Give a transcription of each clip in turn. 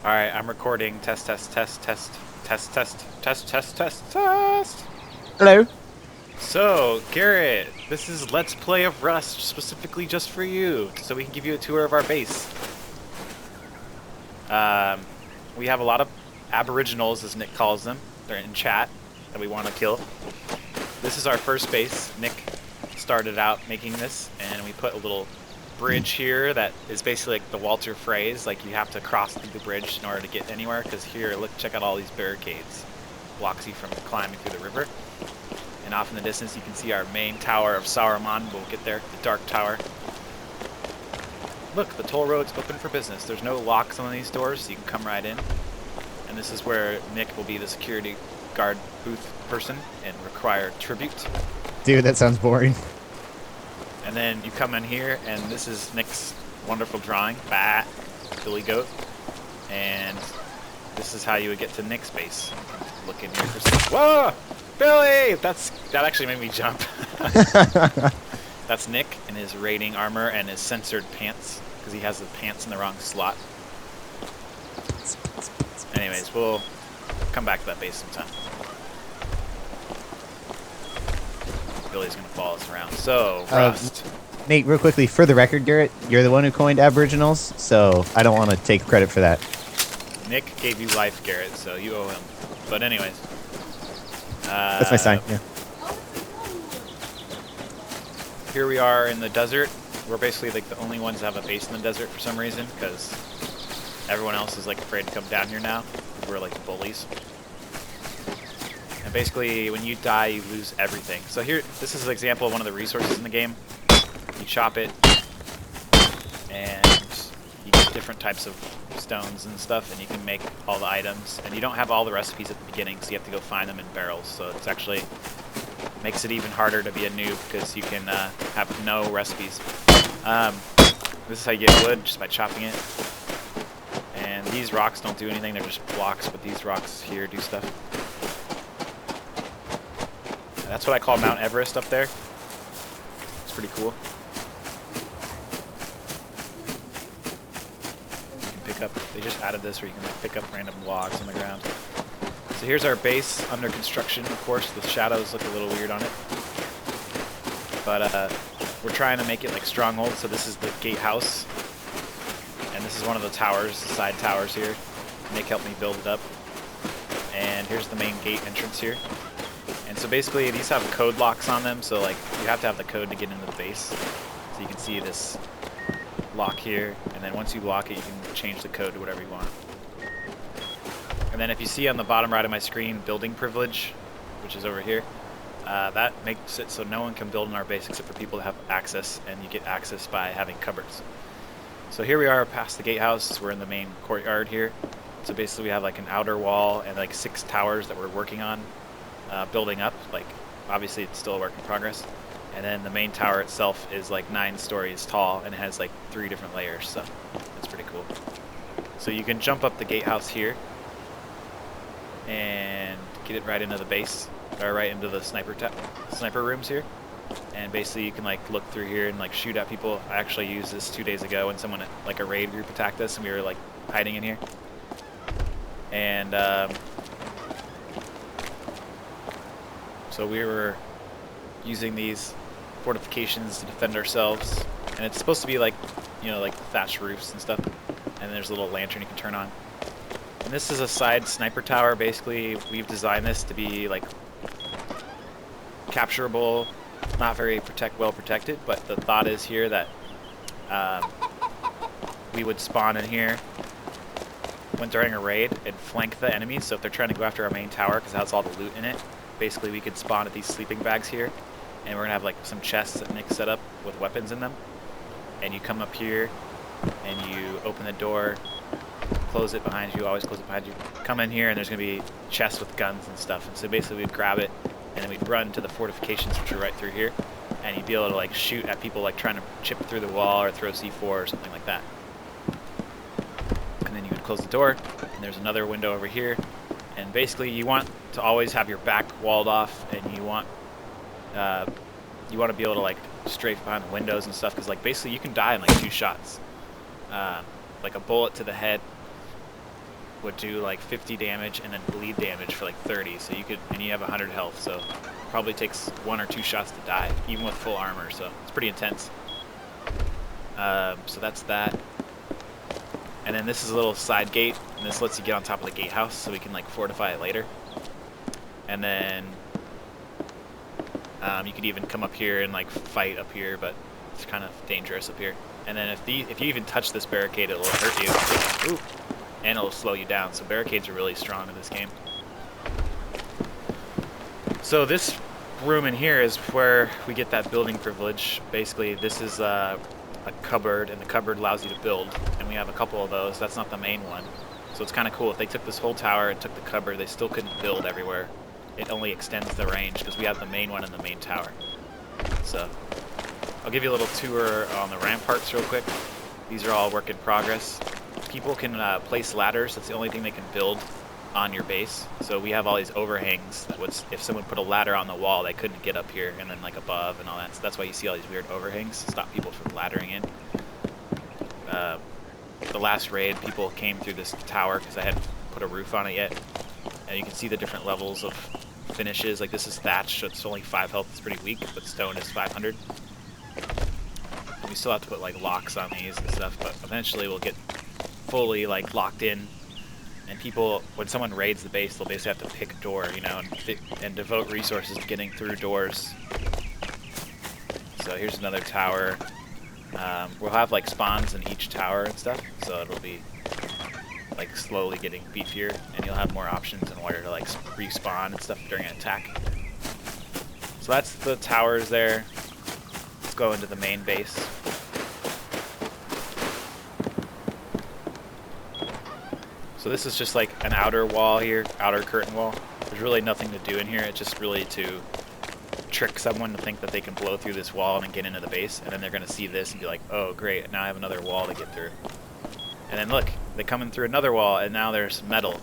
All right, I'm recording. Test, test, test, test, test, test, test, test, test, test. Hello. So, Garrett, this is Let's Play of Rust specifically just for you, so we can give you a tour of our base. Um, we have a lot of aboriginals, as Nick calls them. They're in chat that we want to kill. This is our first base. Nick started out making this, and we put a little bridge here that is basically like the Walter phrase, like you have to cross through the bridge in order to get anywhere, because here, look, check out all these barricades. Blocks you from climbing through the river. And off in the distance, you can see our main tower of Saruman. We'll get there, the Dark Tower. Look, the toll road's open for business. There's no locks on these doors, so you can come right in. And this is where Nick will be the security guard booth person and require tribute. Dude, that sounds boring. And then you come in here, and this is Nick's wonderful drawing. Bah, Billy Goat. And this is how you would get to Nick's base. Look in here for some. Whoa! Billy! That actually made me jump. That's Nick in his raiding armor and his censored pants, because he has the pants in the wrong slot. Anyways, we'll come back to that base sometime. Billy's gonna follow us around. So, Rust. Nate, real quickly, for the record, Garrett, you're the one who coined Aboriginals, so I don't want to take credit for that. Nick gave you life, Garrett, so you owe him. But anyways. That's my sign, yeah. Here we are in the desert. We're basically like the only ones that have a base in the desert for some reason, because everyone else is like afraid to come down here now. We're like the bullies. And basically, when you die, you lose everything. So here, this is an example of one of the resources in the game. You chop it, and you get different types of stones and stuff, and you can make all the items. And you don't have all the recipes at the beginning, so you have to go find them in barrels. So it's actually makes it even harder to be a noob, because you can have no recipes. This is how you get wood, just by chopping it. And these rocks don't do anything, they're just blocks, but these rocks here do stuff. And that's what I call Mount Everest up there. It's pretty cool. You can pick up, they just added this where you can like pick up random logs on the ground. So here's our base under construction. Of course, the shadows look a little weird on it. But we're trying to make it like stronghold. So this is the gatehouse. And this is one of the towers, the side towers here. Nick helped me build it up. And here's the main gate entrance here. And so basically these have code locks on them. So like you have to have the code to get into the base. So you can see this lock here. And then once you lock it, you can change the code to whatever you want. And then if you see on the bottom right of my screen, building privilege, which is over here, that makes it so no one can build in our base except for people that have access, and you get access by having cupboards. So here we are past the gatehouse. We're in the main courtyard here. So basically we have like an outer wall and like 6 towers that we're working on building up. Like obviously it's still a work in progress. And then the main tower itself is like 9 stories tall and it has like 3 different layers. So that's pretty cool. So you can jump up the gatehouse here and get it right into the base, or right into the sniper rooms here. And basically you can like look through here and like shoot at people. I actually used this 2 days ago when someone, like a raid group, attacked us and we were like hiding in here. And so we were using these fortifications to defend ourselves. And it's supposed to be like, you know, like thatched roofs and stuff. And there's a little lantern you can turn on. And this is a side sniper tower. Basically, we've designed this to be like capturable, not very well protected, but the thought is here that we would spawn in here when during a raid and flank the enemies. So if they're trying to go after our main tower, because it has all the loot in it, basically we could spawn at these sleeping bags here, and we're gonna have like some chests that Nick set up with weapons in them. And you come up here and you open the door, close it behind you, always close it behind you. Come in here and there's going to be chests with guns and stuff. And so basically we'd grab it and then we'd run to the fortifications, which are right through here. And you'd be able to like shoot at people like trying to chip through the wall or throw C4 or something like that. And then you would close the door and there's another window over here. And basically you want to always have your back walled off, and you want to be able to like strafe behind the windows and stuff, because like basically you can die in like 2 shots. Like a bullet to the head would do like 50 damage and then bleed damage for like 30. So you could, and you have 100 health. So probably takes 1 or 2 shots to die, even with full armor. So it's pretty intense. So that's that. And then this is a little side gate, and this lets you get on top of the gatehouse, so we can like fortify it later. And then you could even come up here and like fight up here, but it's kind of dangerous up here. And then if you even touch this barricade, it'll hurt you. Ooh. And it'll slow you down. So barricades are really strong in this game. So this room in here is where we get that building privilege. Basically, this is a cupboard, and the cupboard allows you to build. And we have a couple of those. That's not the main one. So it's kind of cool. If they took this whole tower and took the cupboard, they still couldn't build everywhere. It only extends the range because we have the main one in the main tower. So I'll give you a little tour on the ramparts real quick. These are all work in progress. People can place ladders. That's the only thing they can build on your base. So we have all these overhangs that would, if someone put a ladder on the wall, they couldn't get up here and then like above and all that. So that's why you see all these weird overhangs to stop people from laddering in. The last raid, people came through this tower because I hadn't put a roof on it yet. And you can see the different levels of finishes. Like this is thatch, so it's only 5 health. It's pretty weak, but stone is 500. And we still have to put like locks on these and stuff, but eventually we'll get fully like locked in. And people, when someone raids the base, they'll basically have to pick a door, you know, and devote resources to getting through doors. So here's another tower. We'll have like spawns in each tower and stuff, so it'll be like slowly getting beefier, and you'll have more options in order to like respawn and stuff during an attack. So that's the towers there. Let's go into the main base. So this is just like an outer wall here, outer curtain wall. There's really nothing to do in here. It's just really to trick someone to think that they can blow through this wall and then get into the base, and then they're going to see this and be like, oh great, now I have another wall to get through. And then look, they come in through another wall, and now there's metal.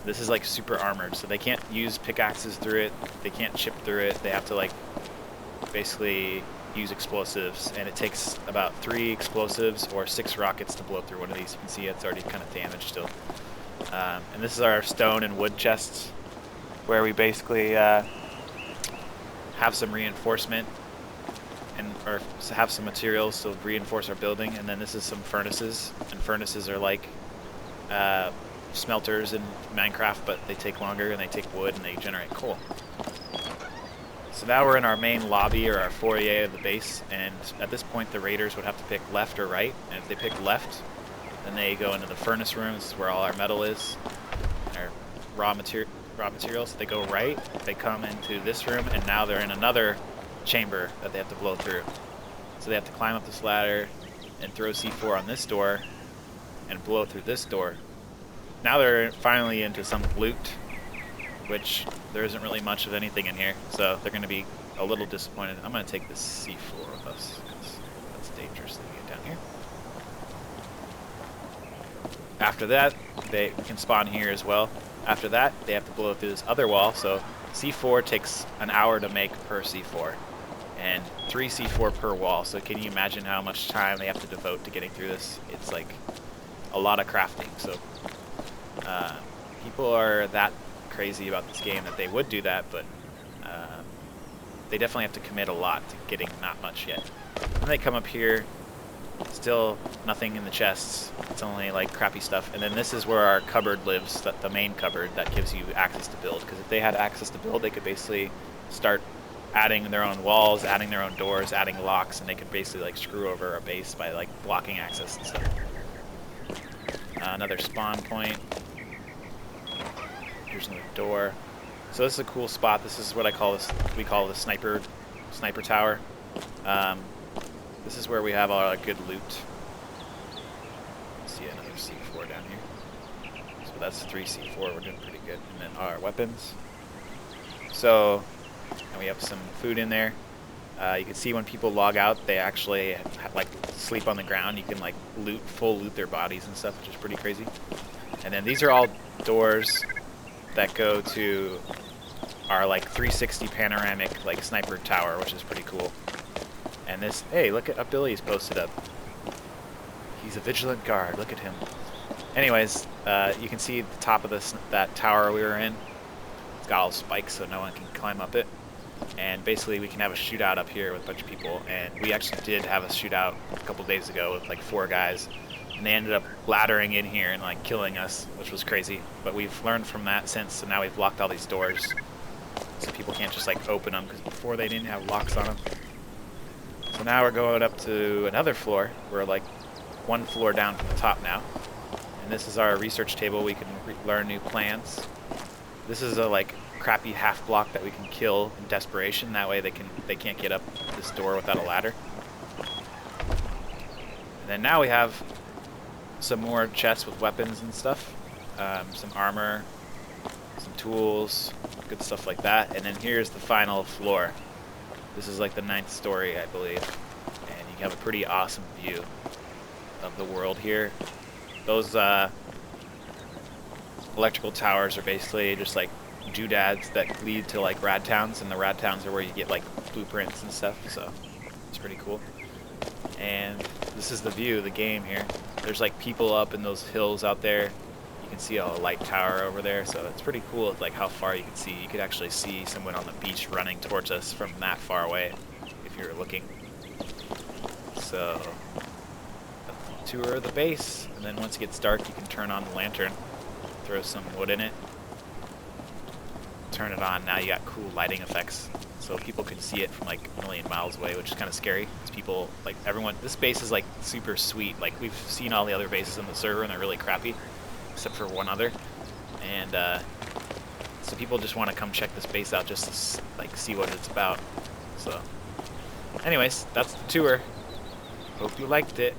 This is like super armored, so they can't use pickaxes through it, they can't chip through it, they have to like basically use explosives, and it takes about 3 explosives or 6 rockets to blow through one of these. You can see it's already kind of damaged still. And this is our stone and wood chests, where we basically have some reinforcement or have some materials to reinforce our building. And then this is some furnaces, and furnaces are like smelters in Minecraft, but they take longer and they take wood and they generate coal. So now we're in our main lobby, or our foyer of the base, and at this point the raiders would have to pick left or right, and if they pick left, then they go into the furnace room. This is where all our metal is, and our raw materials. If they go right, they come into this room, and now they're in another chamber that they have to blow through. So they have to climb up this ladder and throw C4 on this door and blow through this door. Now they're finally into some loot, which there isn't really much of anything in here, so they're going to be a little disappointed. I'm going to take this C4 with us, because that's dangerous to get down here. After that, they can spawn here as well. After that, they have to blow through this other wall, so C4 takes an hour to make per C4, and 3 C4 per wall, so can you imagine how much time they have to devote to getting through this? It's like a lot of crafting, so people are that crazy about this game that they would do that, but they definitely have to commit a lot to getting not much yet. Then they come up here, still nothing in the chests, it's only like crappy stuff. And then this is where our cupboard lives, the main cupboard that gives you access to build, because if they had access to build, they could basically start adding their own walls, adding their own doors, adding locks, and they could basically like screw over a base by like blocking access and stuff. Another spawn point. Here's another door. So this is a cool spot. This is what I call this. We call the sniper tower. This is where we have all our good loot. See another C4 down here. So that's 3 C4. We're doing pretty good. And then our weapons. So, and we have some food in there. You can see when people log out, they actually like sleep on the ground. You can like full loot their bodies and stuff, which is pretty crazy. And then these are all doors that go to our like 360 panoramic like sniper tower, which is pretty cool. And this, hey, look at Billy's posted up. He's a vigilant guard. Look at him. Anyways, you can see the top of that tower we were in. It's got all spikes so no one can climb up it. And basically we can have a shootout up here with a bunch of people. And we actually did have a shootout a couple days ago with like 4 guys. And they ended up laddering in here and like killing us, which was crazy. But we've learned from that since, so now we've locked all these doors. So people can't just like open them, because before they didn't have locks on them. So now we're going up to another floor. We're like 1 floor down from the top now. And this is our research table. We can learn new plans. This is a like crappy half block that we can kill in desperation. That way they can't get up this door without a ladder. And then now we have some more chests with weapons and stuff, some armor, some tools, good stuff like that. And then here's the final floor. This is like the 9th story, I believe, and you have a pretty awesome view of the world here. Those electrical towers are basically just like doodads that lead to like rad towns, and the rad towns are where you get like blueprints and stuff, so it's pretty cool. And this is the view of the game here. There's like people up in those hills out there. You can see a light tower over there, so it's pretty cool. It's like how far you can see. You could actually see someone on the beach running towards us from that far away if you were looking. So, a tour of the base, and then once it gets dark, you can turn on the lantern, throw some wood in it, turn it on. Now you got cool lighting effects, so people can see it from like a million miles away, which is kind of scary. Because people, like everyone, this base is like super sweet. Like we've seen all the other bases on the server, and they're really crappy, except for one other. And so people just want to come check this base out just to like see what it's about. So, anyways, that's the tour. Hope you liked it.